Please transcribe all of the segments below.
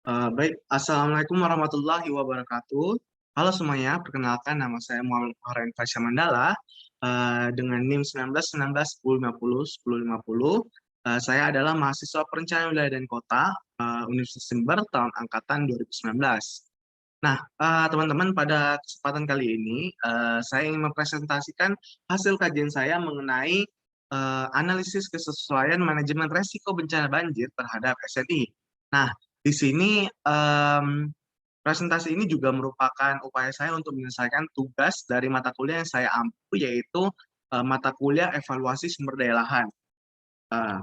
Baik, Assalamualaikum warahmatullahi wabarakatuh. Halo semuanya, perkenalkan nama saya Muhammad Farhan Fasya Mandala dengan NIM 19 10 50 10 50. Saya adalah mahasiswa perencanaan wilayah dan kota Universitas Jember tahun angkatan 2019. Nah, teman-teman, pada kesempatan kali ini saya ingin mempresentasikan hasil kajian saya mengenai analisis kesesuaian manajemen resiko bencana banjir terhadap SNI. Nah, di sini presentasi ini juga merupakan upaya saya untuk menyelesaikan tugas dari mata kuliah yang saya ampu, yaitu mata kuliah evaluasi sumber daya lahan. Eh,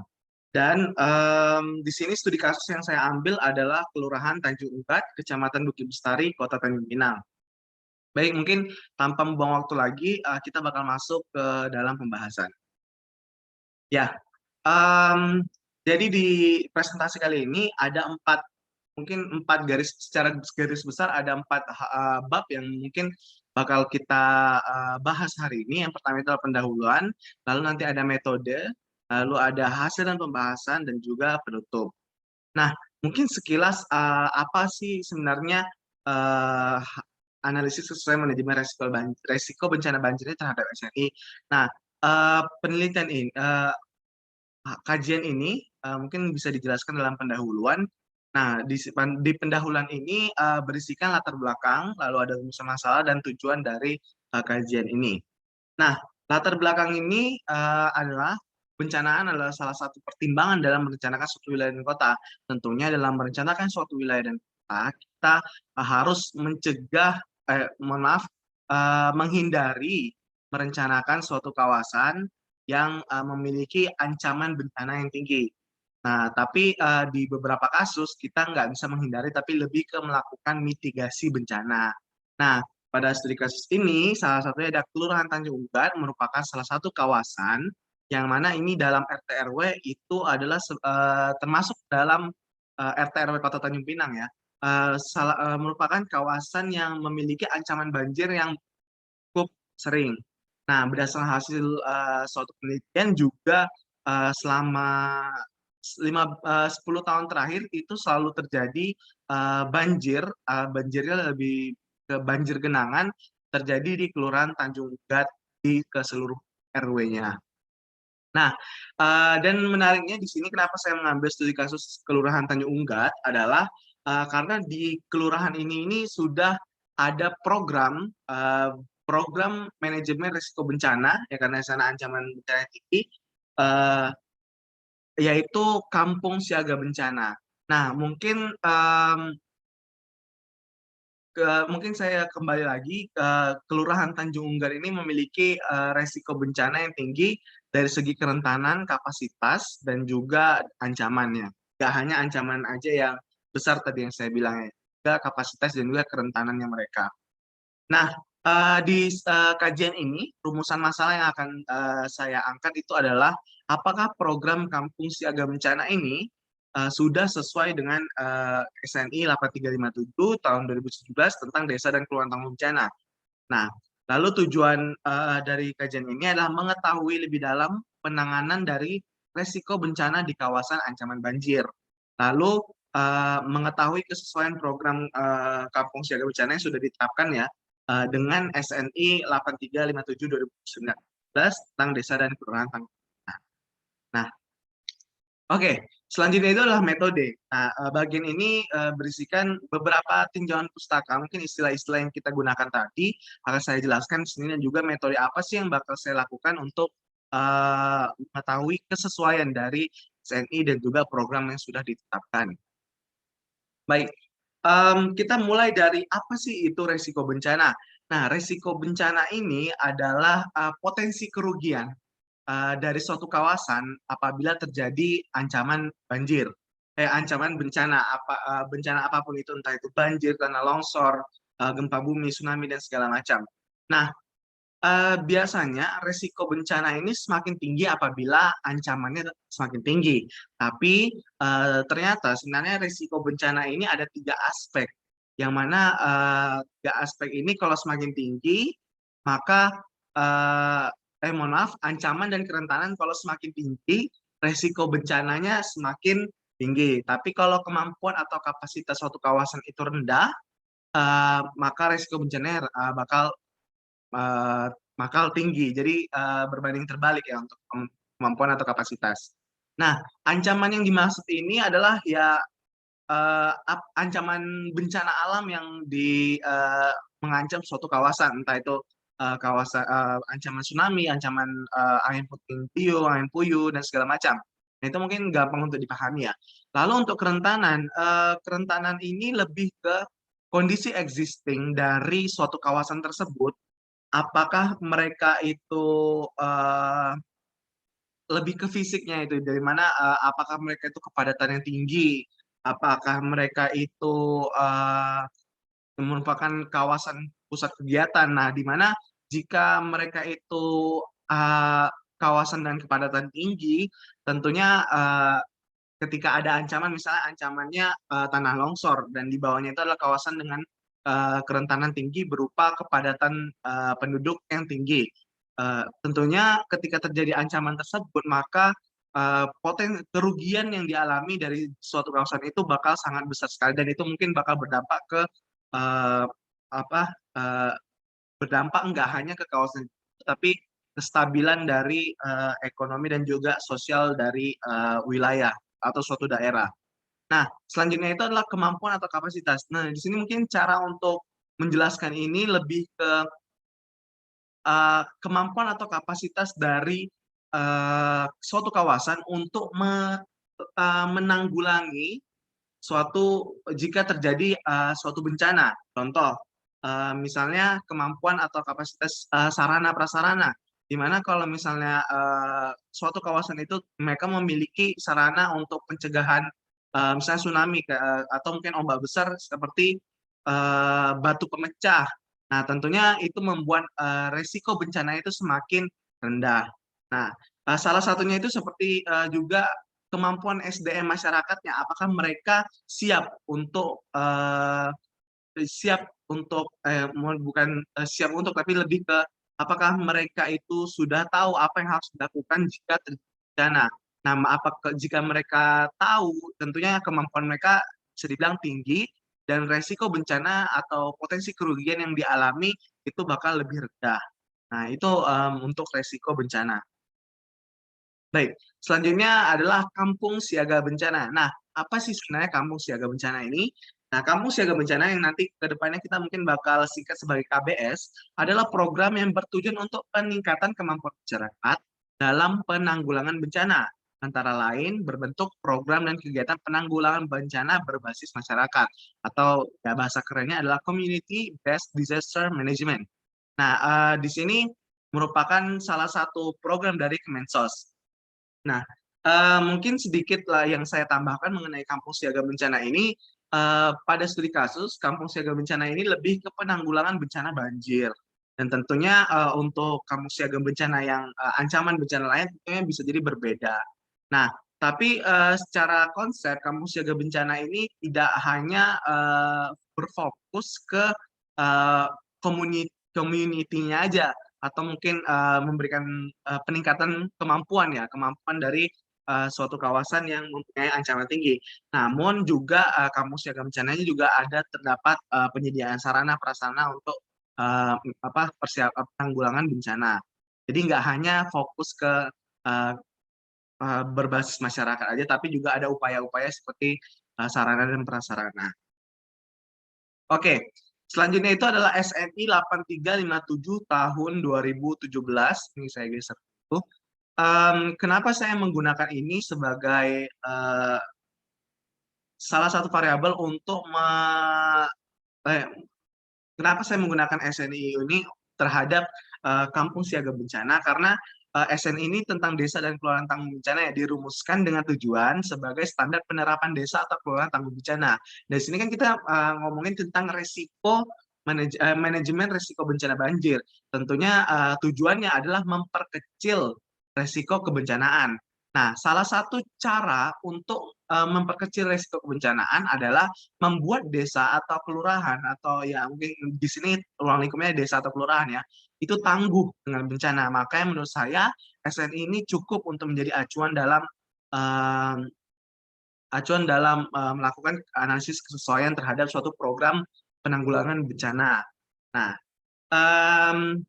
di sini studi kasus yang saya ambil adalah Kelurahan Tanjung Ugat, Kecamatan Bukit Bestari, Kota Tanjung Pinang. Baik, mungkin tanpa membuang waktu lagi, kita bakal masuk ke dalam pembahasan. Ya, jadi di presentasi kali ini ada mungkin empat garis, secara garis besar ada empat bab yang mungkin bakal kita bahas hari ini. Yang pertama itu adalah pendahuluan, lalu nanti ada metode, lalu ada hasil dan pembahasan, dan juga penutup. Nah, mungkin sekilas apa sih sebenarnya uh, analisis sesuai manajemen resiko bencana banjirnya terhadap SNI. Nah, penelitian ini, kajian ini mungkin bisa dijelaskan dalam pendahuluan. Nah, di pendahuluan ini berisikan latar belakang, lalu ada rumusan masalah dan tujuan dari kajian ini. Nah, latar belakang ini adalah pencanaan adalah salah satu pertimbangan dalam merencanakan suatu wilayah dan kota. Tentunya dalam merencanakan suatu wilayah dan kota, kita harus mencegah, mohon maaf, menghindari merencanakan suatu kawasan yang memiliki ancaman bencana yang tinggi. Nah, tapi di beberapa kasus kita nggak bisa menghindari, tapi lebih ke melakukan mitigasi bencana. Nah, pada studi kasus ini, salah satunya ada Kelurahan Tanjung Ugat, merupakan salah satu kawasan yang mana ini dalam RT RW itu adalah termasuk dalam RT RW Kota Tanjung Pinang ya. Merupakan kawasan yang memiliki ancaman banjir yang cukup sering. Nah, berdasarkan hasil suatu penelitian juga selama 10 tahun terakhir itu selalu terjadi banjirnya lebih ke banjir genangan terjadi di Kelurahan Tanjung Ugat ke seluruh RW-nya. Nah, dan menariknya di sini kenapa saya mengambil studi kasus Kelurahan Tanjung Ugat adalah karena di kelurahan ini sudah ada program manajemen risiko bencana ya, karena sana ancaman bencana tinggi, eh, yaitu Kampung Siaga Bencana. Nah, mungkin saya kembali lagi ke Kelurahan Tanjung Unggar ini memiliki resiko bencana yang tinggi dari segi kerentanan, kapasitas, dan juga ancamannya. Gak hanya ancaman aja yang besar tadi yang saya bilang ya, juga kapasitas dan juga kerentanannya mereka. Nah, di kajian ini, rumusan masalah yang akan saya angkat itu adalah apakah program Kampung Siaga Bencana ini sudah sesuai dengan SNI 8357 tahun 2017 tentang desa dan kelurahan tangguh bencana. Nah, lalu tujuan dari kajian ini adalah mengetahui lebih dalam penanganan dari resiko bencana di kawasan ancaman banjir. Lalu mengetahui kesesuaian program Kampung Siaga Bencana yang sudah ditetapkan ya dengan SNI 8357 2019 tentang desa dan kelurahan tangguh bencana. Nah, oke, selanjutnya itu adalah metode. Nah, bagian ini berisikan beberapa tinjauan pustaka, mungkin istilah-istilah yang kita gunakan tadi akan saya jelaskan di sini, dan juga metode apa sih yang bakal saya lakukan untuk mengetahui kesesuaian dari SNI dan juga program yang sudah ditetapkan. Baik, kita mulai dari apa sih itu resiko bencana. Nah, resiko bencana ini adalah potensi kerugian dari suatu kawasan apabila terjadi ancaman banjir, ancaman bencana apapun itu, entah itu banjir, tanah longsor, gempa bumi, tsunami, dan segala macam. Nah, biasanya resiko bencana ini semakin tinggi apabila ancamannya semakin tinggi. Tapi ternyata sebenarnya resiko bencana ini ada tiga aspek, yang mana tiga aspek ini kalau semakin tinggi, maka mohon maaf, ancaman dan kerentanan kalau semakin tinggi, resiko bencananya semakin tinggi. Tapi kalau kemampuan atau kapasitas suatu kawasan itu rendah, maka resiko bencananya bakal tinggi. Jadi berbanding terbalik ya untuk kemampuan atau kapasitas. Nah, ancaman yang dimaksud ini adalah ya ancaman bencana alam yang mengancam suatu kawasan, entah itu kawasan ancaman tsunami, ancaman angin puting beliung, angin puyuh dan segala macam. Nah, itu mungkin gampang untuk dipahami ya. Lalu untuk kerentanan ini lebih ke kondisi existing dari suatu kawasan tersebut. Apakah mereka itu lebih ke fisiknya itu dari mana, apakah mereka itu kepadatan yang tinggi, apakah mereka itu merupakan kawasan pusat kegiatan. Nah, di mana jika mereka itu kawasan dan kepadatan tinggi, tentunya ketika ada ancaman, misalnya ancamannya tanah longsor dan di bawahnya itu adalah kawasan dengan kerentanan tinggi berupa kepadatan penduduk yang tinggi. Tentunya ketika terjadi ancaman tersebut, maka kerugian yang dialami dari suatu kawasan itu bakal sangat besar sekali dan itu mungkin bakal berdampak ke eh, apa eh, berdampak enggak hanya ke kawasan itu, tapi kestabilan dari ekonomi dan juga sosial dari wilayah atau suatu daerah. Nah, selanjutnya itu adalah kemampuan atau kapasitas. Nah, di sini mungkin cara untuk menjelaskan ini lebih ke kemampuan atau kapasitas dari suatu kawasan untuk menanggulangi jika terjadi suatu bencana. Contoh, misalnya kemampuan atau kapasitas sarana prasarana, di mana kalau misalnya suatu kawasan itu mereka memiliki sarana untuk pencegahan misalnya tsunami atau mungkin ombak besar seperti batu pemecah. Nah, tentunya itu membuat resiko bencana itu semakin rendah. Nah, salah satunya itu seperti juga kemampuan SDM masyarakatnya, apakah mereka siap untuk bukan siap untuk, tapi lebih ke apakah mereka itu sudah tahu apa yang harus dilakukan jika terjadi bencana. Nah, apakah jika mereka tahu, tentunya kemampuan mereka bisa dibilang tinggi dan resiko bencana atau potensi kerugian yang dialami itu bakal lebih rendah. Nah, itu untuk resiko bencana. Baik, selanjutnya adalah kampung siaga bencana. Nah, apa sih sebenarnya kampung siaga bencana ini? Nah, kampung siaga bencana yang nanti ke depannya kita mungkin bakal singkat sebagai KBS adalah program yang bertujuan untuk peningkatan kemampuan masyarakat dalam penanggulangan bencana. Antara lain berbentuk program dan kegiatan penanggulangan bencana berbasis masyarakat atau ya bahasa kerennya adalah Community Based Disaster Management. Nah, di sini merupakan salah satu program dari Kemensos. Nah, mungkin sedikit lah yang saya tambahkan mengenai kampung siaga bencana ini, pada studi kasus, kampung siaga bencana ini lebih ke penanggulangan bencana banjir. Dan tentunya untuk kampung siaga bencana yang ancaman bencana lain tentunya bisa jadi berbeda. Nah, tapi secara konsep kampung siaga bencana ini tidak hanya berfokus ke uh, community-nya aja, atau mungkin memberikan peningkatan kemampuan dari suatu kawasan yang mempunyai ancaman tinggi. Namun juga kampung siaga bencananya juga terdapat penyediaan sarana prasarana untuk penanggulangan bencana. Jadi nggak hanya fokus ke uh, berbasis masyarakat aja, tapi juga ada upaya-upaya seperti sarana dan prasarana. Oke, selanjutnya itu adalah SNI 8357 tahun 2017. Ini saya geser. Kenapa saya menggunakan ini sebagai salah satu variabel untuk kenapa saya menggunakan SNI ini terhadap kampung siaga bencana? Karena SNI ini tentang desa dan kelurahan tangguh bencana ya dirumuskan dengan tujuan sebagai standar penerapan desa atau kelurahan tangguh bencana. Dari sini kan kita ngomongin tentang manajemen risiko bencana banjir. Tentunya tujuannya adalah memperkecil risiko kebencanaan. Nah, salah satu cara untuk memperkecil risiko kebencanaan adalah membuat desa atau kelurahan atau ya mungkin di sini ruang lingkupnya desa atau kelurahan ya, itu tangguh dengan bencana. Makanya menurut saya SNI ini cukup untuk menjadi acuan dalam acuan dalam melakukan analisis kesesuaian terhadap suatu program penanggulangan bencana. Nah, em,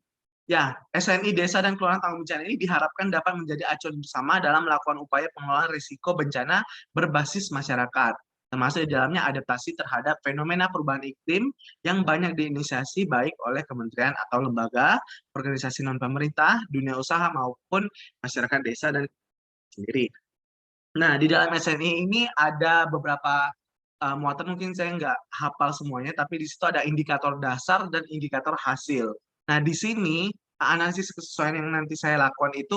ya, SNI Desa dan Kelurahan Tangguh Bencana ini diharapkan dapat menjadi acuan bersama dalam melakukan upaya pengelolaan risiko bencana berbasis masyarakat, termasuk di dalamnya adaptasi terhadap fenomena perubahan iklim yang banyak diinisiasi baik oleh kementerian atau lembaga, organisasi non-pemerintah, dunia usaha maupun masyarakat desa dan sendiri. Nah, di dalam SNI ini ada beberapa muatan, mungkin saya nggak hafal semuanya, tapi di situ ada indikator dasar dan indikator hasil. Nah, di sini analisis kesesuaian yang nanti saya lakukan itu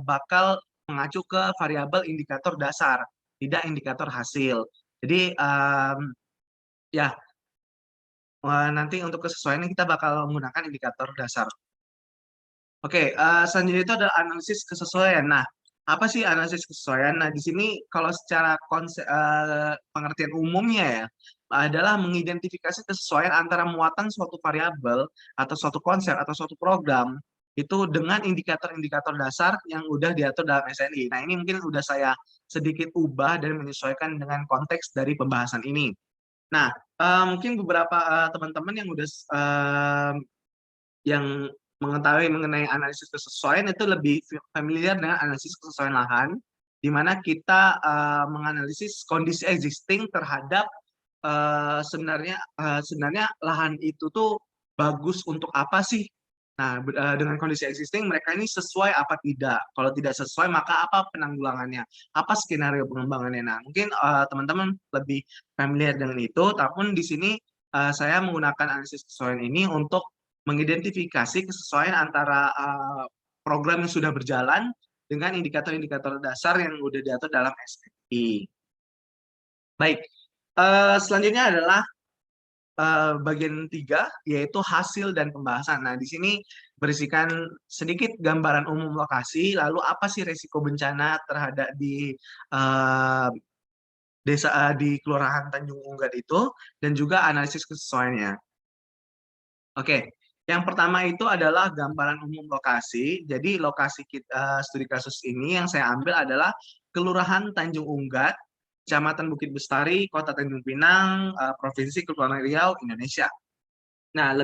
bakal mengacu ke variabel indikator dasar, tidak indikator hasil. Jadi, ya, nanti untuk kesesuaian kita bakal menggunakan indikator dasar. Oke, selanjutnya itu adalah analisis kesesuaian. Nah, apa sih analisis kesesuaian? Nah, di sini kalau secara pengertian umumnya ya, adalah mengidentifikasi kesesuaian antara muatan suatu variabel atau suatu konsep atau suatu program itu dengan indikator-indikator dasar yang udah diatur dalam SNI. Nah, ini mungkin udah saya sedikit ubah dan menyesuaikan dengan konteks dari pembahasan ini. Nah, mungkin beberapa teman-teman yang udah yang mengetahui mengenai analisis kesesuaian itu lebih familiar dengan analisis kesesuaian lahan, di mana kita menganalisis kondisi existing terhadap sebenarnya lahan itu tuh bagus untuk apa sih? Nah, dengan kondisi existing mereka ini sesuai apa tidak? Kalau tidak sesuai maka apa penanggulangannya? Apa skenario pengembangannya? Nah, mungkin teman-teman lebih familiar dengan itu, tapi di sini saya menggunakan analisis kesesuaian ini untuk mengidentifikasi kesesuaian antara program yang sudah berjalan dengan indikator-indikator dasar yang sudah diatur dalam SNI. Baik, selanjutnya adalah bagian 3, yaitu hasil dan pembahasan. Nah, di sini berisikan sedikit gambaran umum lokasi, lalu apa sih resiko bencana terhadap di desa di Kelurahan Tanjung Unggat itu, dan juga analisis kesesuaiannya. Oke, yang pertama itu adalah gambaran umum lokasi. Jadi lokasi studi kasus ini yang saya ambil adalah Kelurahan Tanjung Unggat, Kecamatan Bukit Bestari, Kota Tanjung Pinang, Provinsi Kepulauan Riau, Indonesia. Nah,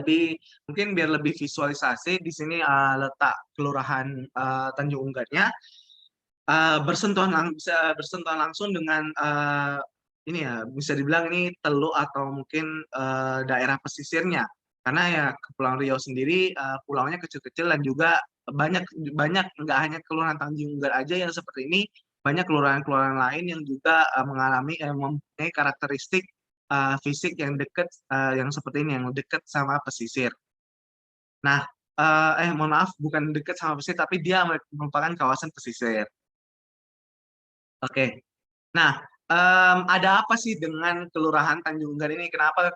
mungkin biar lebih visualisasi di sini letak Kelurahan Tanjung Unggatnya bisa bersentuhan langsung dengan ini ya, bisa dibilang ini teluk atau mungkin daerah pesisirnya, karena ya Kepulauan Riau sendiri pulaunya kecil-kecil dan juga banyak banyak nggak hanya Kelurahan Tanjung Unggat aja yang seperti ini, banyak kelurahan-kelurahan lain yang juga mempunyai karakteristik fisik yang dekat, yang seperti ini, yang dekat sama pesisir. Nah, mohon maaf, bukan dekat sama pesisir, tapi dia merupakan kawasan pesisir. Oke. Nah, ada apa sih dengan Kelurahan Tanjung Unggar ini? Kenapa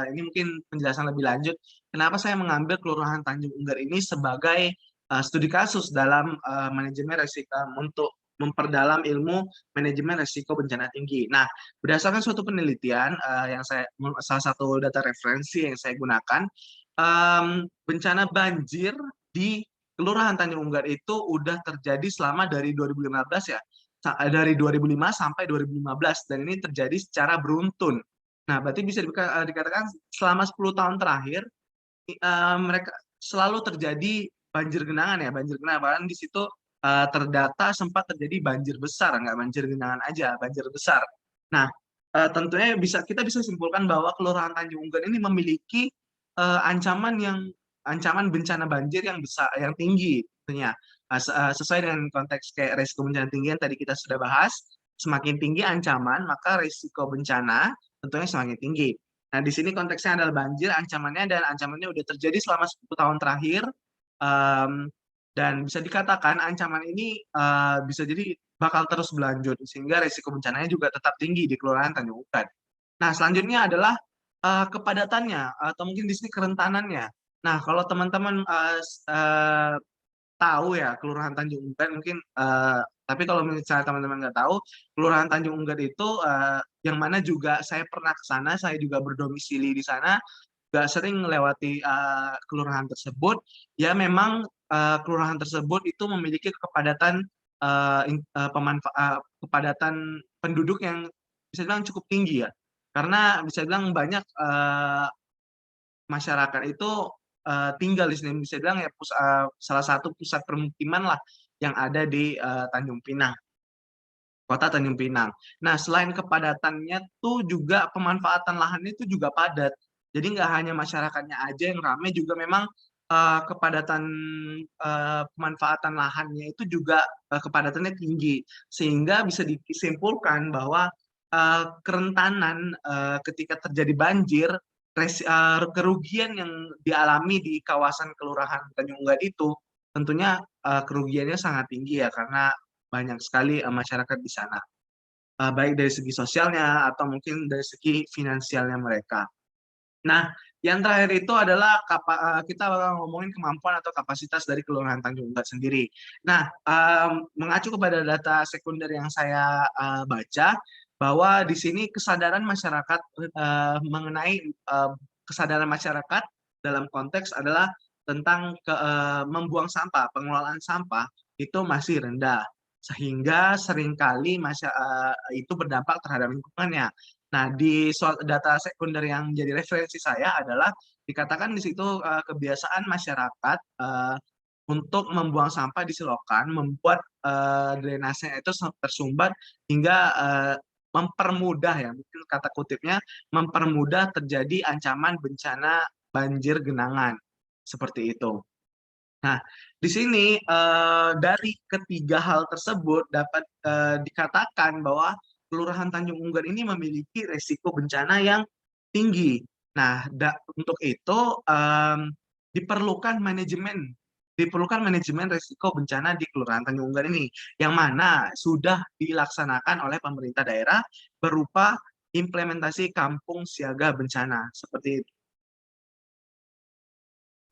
ini mungkin penjelasan lebih lanjut, kenapa saya mengambil Kelurahan Tanjung Unggar ini sebagai studi kasus dalam manajemen risiko untuk memperdalam ilmu manajemen risiko bencana tinggi. Nah, berdasarkan suatu penelitian salah satu data referensi yang saya gunakan, bencana banjir di Kelurahan Tanjung Unggar itu udah terjadi selama dari 2015 ya, dari 2005 sampai 2015, dan ini terjadi secara beruntun. Nah, berarti bisa dikatakan selama 10 tahun terakhir mereka selalu terjadi banjir genangan ya, banjir genangan. Bahkan di situ terdata sempat terjadi banjir besar, nggak banjir genangan aja, banjir besar. Nah, tentunya kita bisa simpulkan bahwa Kelurahan Tanjung Unggar ini memiliki ancaman bencana banjir yang besar, yang tinggi tentunya. Sesuai dengan konteks kayak resiko bencana tinggi yang tadi kita sudah bahas, semakin tinggi ancaman, maka risiko bencana tentunya semakin tinggi. Nah, di sini konteksnya adalah banjir, ancamannya, dan ancamannya udah terjadi selama 10 tahun terakhir, dan bisa dikatakan ancaman ini bisa jadi bakal terus berlanjut, sehingga risiko bencananya juga tetap tinggi di Kelurahan Tanjung Ukat. Nah, selanjutnya adalah kepadatannya, atau mungkin di sini kerentanannya. Nah, kalau teman-teman tahu ya Kelurahan Tanjung Unggat mungkin, tapi kalau misalnya teman-teman nggak tahu, Kelurahan Tanjung Unggat itu yang mana juga saya pernah ke sana, saya juga berdomisili di sana, juga sering melewati kelurahan tersebut. Ya memang kelurahan tersebut itu memiliki kepadatan kepadatan penduduk yang bisa dibilang cukup tinggi ya. Karena bisa dibilang banyak masyarakat itu tinggal di sini, bisa dibilang ya salah satu pusat permukiman lah yang ada di Tanjung Pinang, kota Tanjung Pinang. Nah, selain kepadatannya tuh juga pemanfaatan lahannya itu juga padat. Jadi nggak hanya masyarakatnya aja yang ramai, juga memang kepadatan pemanfaatan lahannya itu juga kepadatannya tinggi. Sehingga bisa disimpulkan bahwa kerentanan ketika terjadi banjir, kerugian yang dialami di kawasan Kelurahan Tanjung Ugan itu tentunya kerugiannya sangat tinggi ya, karena banyak sekali masyarakat di sana, baik dari segi sosialnya atau mungkin dari segi finansialnya mereka. Nah, yang terakhir itu adalah kita bakal ngomongin kemampuan atau kapasitas dari Kelurahan Tanjung Ugat sendiri. Nah, mengacu kepada data sekunder yang saya baca, bahwa di sini kesadaran masyarakat mengenai kesadaran masyarakat dalam konteks adalah tentang membuang sampah, pengelolaan sampah itu masih rendah, sehingga seringkali itu berdampak terhadap lingkungannya. Nah, di data sekunder yang menjadi referensi saya adalah dikatakan di situ kebiasaan masyarakat untuk membuang sampah di selokan membuat drainase itu tersumbat hingga mempermudah, ya mungkin kata kutipnya, mempermudah terjadi ancaman bencana banjir genangan seperti itu. Nah, di sini dari ketiga hal tersebut dapat dikatakan bahwa Kelurahan Tanjung Unggar ini memiliki resiko bencana yang tinggi. Nah, untuk itu diperlukan manajemen resiko bencana di Kelurahan Tanjung Unggar ini, yang mana sudah dilaksanakan oleh pemerintah daerah berupa implementasi kampung siaga bencana seperti itu.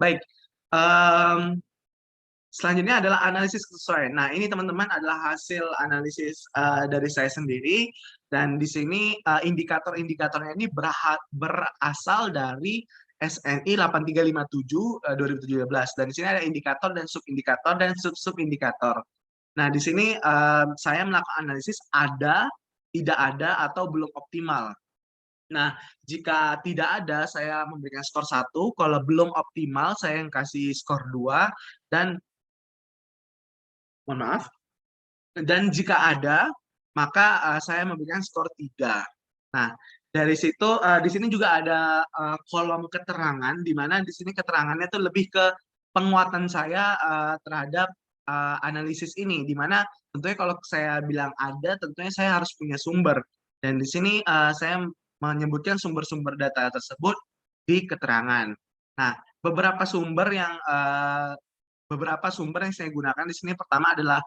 Baik, selanjutnya adalah analisis kesesuaian. Nah, ini teman-teman adalah hasil analisis dari saya sendiri, dan di sini indikator-indikatornya ini berasal dari SNI 8357 2017, dan di sini ada indikator dan sub-indikator. Nah, di sini saya melakukan analisis ada, tidak ada, atau belum optimal. Nah, jika tidak ada, saya memberikan skor 1, kalau belum optimal, saya yang kasih skor 2, dan mohon maaf, dan jika ada, maka saya memberikan skor 3. Nah, dari situ di sini juga ada kolom keterangan, di mana di sini keterangannya itu lebih ke penguatan saya terhadap analisis ini, di mana tentunya kalau saya bilang ada, tentunya saya harus punya sumber, dan di sini saya menyebutkan sumber-sumber data tersebut di keterangan. Nah, beberapa sumber yang saya gunakan di sini, pertama adalah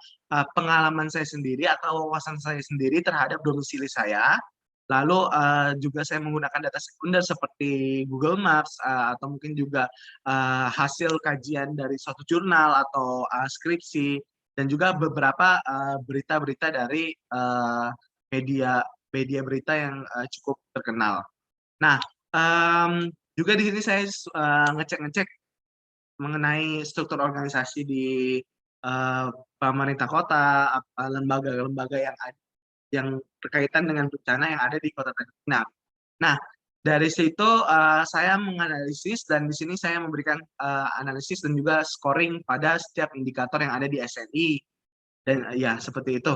pengalaman saya sendiri atau wawasan saya sendiri terhadap domisili saya. Lalu juga saya menggunakan data sekunder seperti Google Maps, atau mungkin juga hasil kajian dari suatu jurnal atau skripsi, dan juga beberapa berita-berita dari media media berita yang cukup terkenal. Nah, juga di sini saya ngecek-ngecek mengenai struktur organisasi di pemerintah kota, lembaga-lembaga yang berkaitan dengan bencana yang ada di Kota Tanjung Pinang. Nah, dari situ saya menganalisis, dan di sini saya memberikan analisis dan juga scoring pada setiap indikator yang ada di SNI, dan ya seperti itu.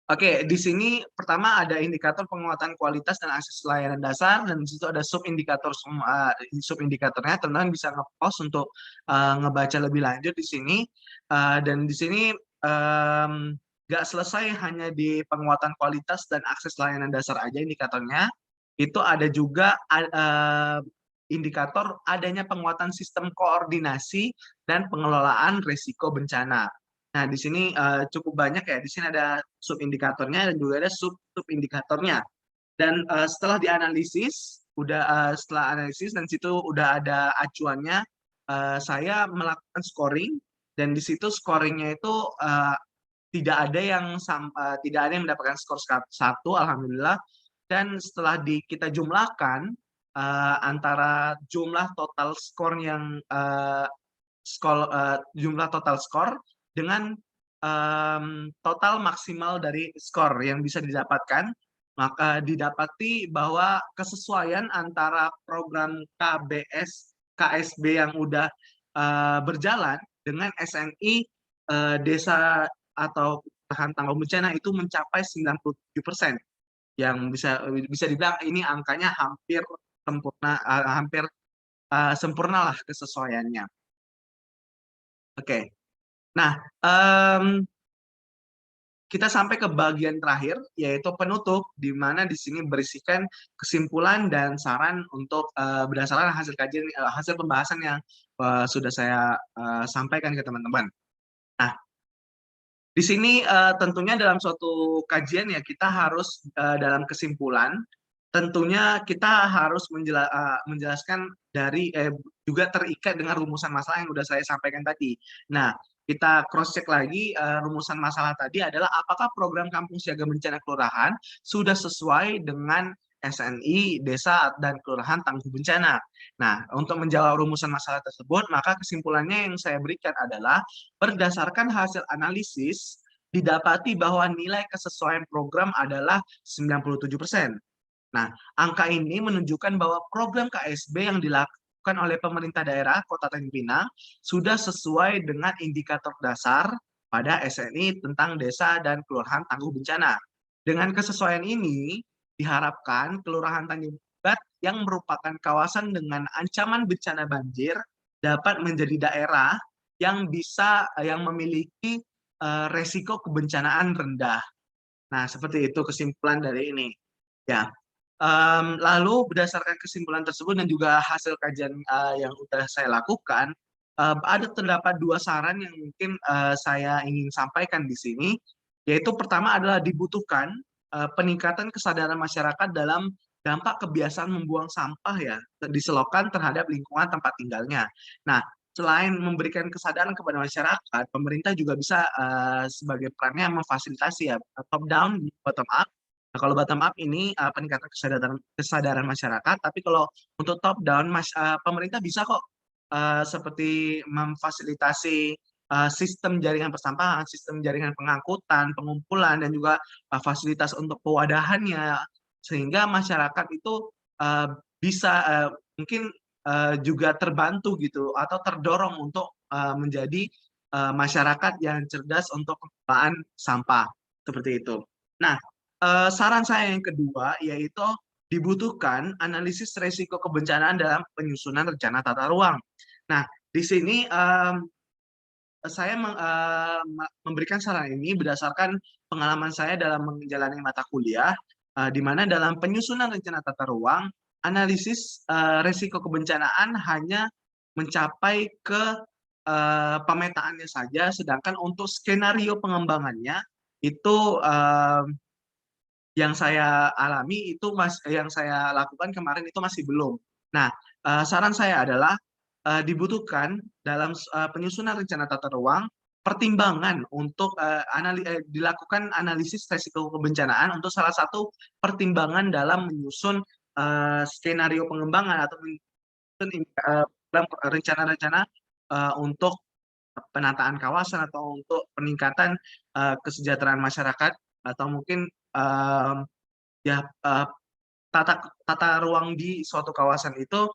Oke, di sini pertama ada indikator penguatan kualitas dan akses layanan dasar, dan di situ ada sub-indikatornya, teman-teman bisa ngepost untuk ngebaca lebih lanjut di sini. Dan di sini nggak selesai hanya di penguatan kualitas dan akses layanan dasar aja indikatornya, itu ada juga indikator adanya penguatan sistem koordinasi dan pengelolaan risiko bencana. Nah, di sini cukup banyak ya. Di sini ada sub-indikatornya dan juga ada sub-indikatornya. Dan setelah dianalisis, setelah analisis dan situ udah ada acuannya, saya melakukan scoring, dan di situ scoringnya itu tidak ada yang mendapatkan skor 1, alhamdulillah. Dan setelah kita jumlahkan antara jumlah total skor jumlah total skor dengan total maksimal dari skor yang bisa didapatkan, maka didapati bahwa kesesuaian antara program KSB yang udah berjalan dengan SNI desa atau tahan tangguh bencana itu mencapai 97%, yang bisa dibilang ini angkanya hampir sempurna, sempurnalah kesesuaiannya. Oke. Nah, kita sampai ke bagian terakhir, yaitu penutup, di mana di sini berisikan kesimpulan dan saran untuk berdasarkan hasil kajian, hasil pembahasan yang sudah saya sampaikan ke teman-teman. Nah, di sini tentunya dalam suatu kajian ya kita harus dalam kesimpulan, tentunya kita harus menjelaskan dari juga terikat dengan rumusan masalah yang sudah saya sampaikan tadi. Nah, kita cross check lagi rumusan masalah tadi adalah apakah program Kampung Siaga Bencana Kelurahan sudah sesuai dengan SNI Desa dan Kelurahan Tangguh Bencana. Nah, untuk menjawab rumusan masalah tersebut, maka kesimpulannya yang saya berikan adalah berdasarkan hasil analisis didapati bahwa nilai kesesuaian program adalah 97%. Nah, angka ini menunjukkan bahwa program KSB yang dilakukan oleh pemerintah daerah Kota Tanjung Pinang sudah sesuai dengan indikator dasar pada SNI tentang desa dan kelurahan tangguh bencana. Dengan kesesuaian ini, diharapkan Kelurahan Tanjung Priok yang merupakan kawasan dengan ancaman bencana banjir dapat menjadi daerah yang memiliki resiko kebencanaan rendah. Nah, seperti itu kesimpulan dari ini. Ya, lalu berdasarkan kesimpulan tersebut dan juga hasil kajian yang sudah saya lakukan, terdapat dua saran yang mungkin saya ingin sampaikan di sini, yaitu pertama adalah dibutuhkan peningkatan kesadaran masyarakat dalam dampak kebiasaan membuang sampah ya di selokan terhadap lingkungan tempat tinggalnya. Nah, selain memberikan kesadaran kepada masyarakat, pemerintah juga bisa sebagai perannya memfasilitasi ya top down, bottom up. Nah, kalau bottom up ini peningkatan kesadaran masyarakat, tapi kalau untuk top down, pemerintah bisa kok seperti memfasilitasi sistem jaringan persampahan, sistem jaringan pengangkutan, pengumpulan, dan juga fasilitas untuk pewadahannya, sehingga masyarakat itu bisa mungkin juga terbantu gitu atau terdorong untuk menjadi masyarakat yang cerdas untuk pengelolaan sampah seperti itu. Nah, saran saya yang kedua yaitu dibutuhkan analisis resiko kebencanaan dalam penyusunan rencana tata ruang. Nah, di sini saya memberikan saran ini berdasarkan pengalaman saya dalam menjalani mata kuliah, di mana dalam penyusunan rencana tata ruang, analisis resiko kebencanaan hanya mencapai ke pemetaannya saja, sedangkan untuk skenario pengembangannya itu yang saya alami itu yang saya lakukan kemarin itu masih belum. Nah, saran saya adalah dibutuhkan dalam penyusunan rencana tata ruang pertimbangan untuk dilakukan analisis resiko kebencanaan untuk salah satu pertimbangan dalam menyusun skenario pengembangan atau menyusun rencana-rencana untuk penataan kawasan atau untuk peningkatan kesejahteraan masyarakat atau mungkin ya tata ruang di suatu kawasan itu.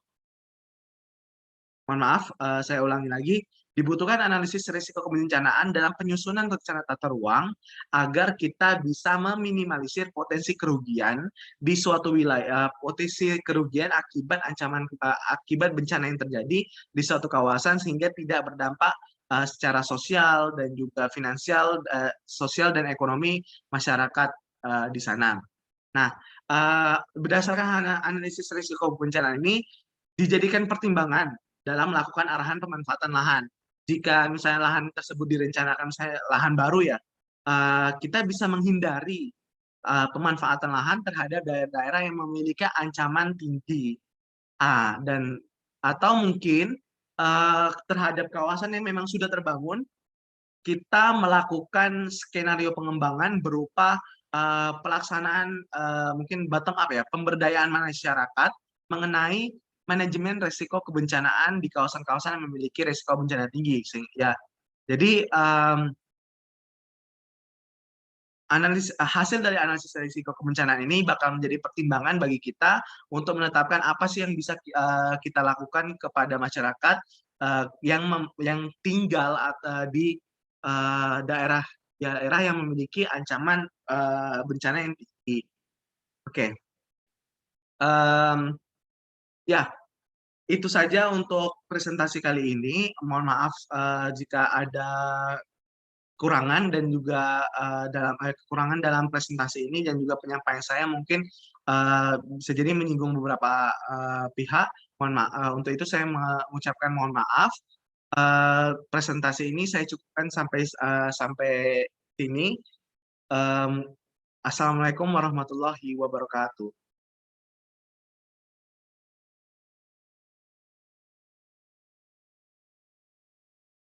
Mohon maaf, saya ulangi lagi, dibutuhkan analisis risiko kebencanaan dalam penyusunan rencana tata ruang agar kita bisa meminimalisir potensi kerugian di suatu wilayah, potensi kerugian akibat akibat bencana yang terjadi di suatu kawasan sehingga tidak berdampak secara sosial dan juga finansial, sosial dan ekonomi masyarakat di sana. Nah, berdasarkan analisis risiko bencana ini dijadikan pertimbangan dalam melakukan arahan pemanfaatan lahan. Jika misalnya lahan tersebut direncanakan misalnya lahan baru ya, kita bisa menghindari pemanfaatan lahan terhadap daerah-daerah yang memiliki ancaman tinggi, dan atau mungkin terhadap kawasan yang memang sudah terbangun, kita melakukan skenario pengembangan berupa pelaksanaan mungkin bottom up ya, pemberdayaan masyarakat mengenai manajemen risiko kebencanaan di kawasan-kawasan yang memiliki risiko bencana tinggi. Ya, jadi hasil dari analisis risiko kebencanaan ini bakal menjadi pertimbangan bagi kita untuk menetapkan apa sih yang bisa kita lakukan kepada masyarakat yang tinggal di daerah daerah yang memiliki ancaman bencana yang tinggi. Oke. Ya, itu saja untuk presentasi kali ini. Mohon maaf jika ada kekurangan dalam presentasi ini, dan juga penyampaian saya mungkin bisa jadi menyinggung beberapa pihak. Untuk itu saya mengucapkan mohon maaf. Presentasi ini saya cukupkan sampai sini. Assalamualaikum warahmatullahi wabarakatuh.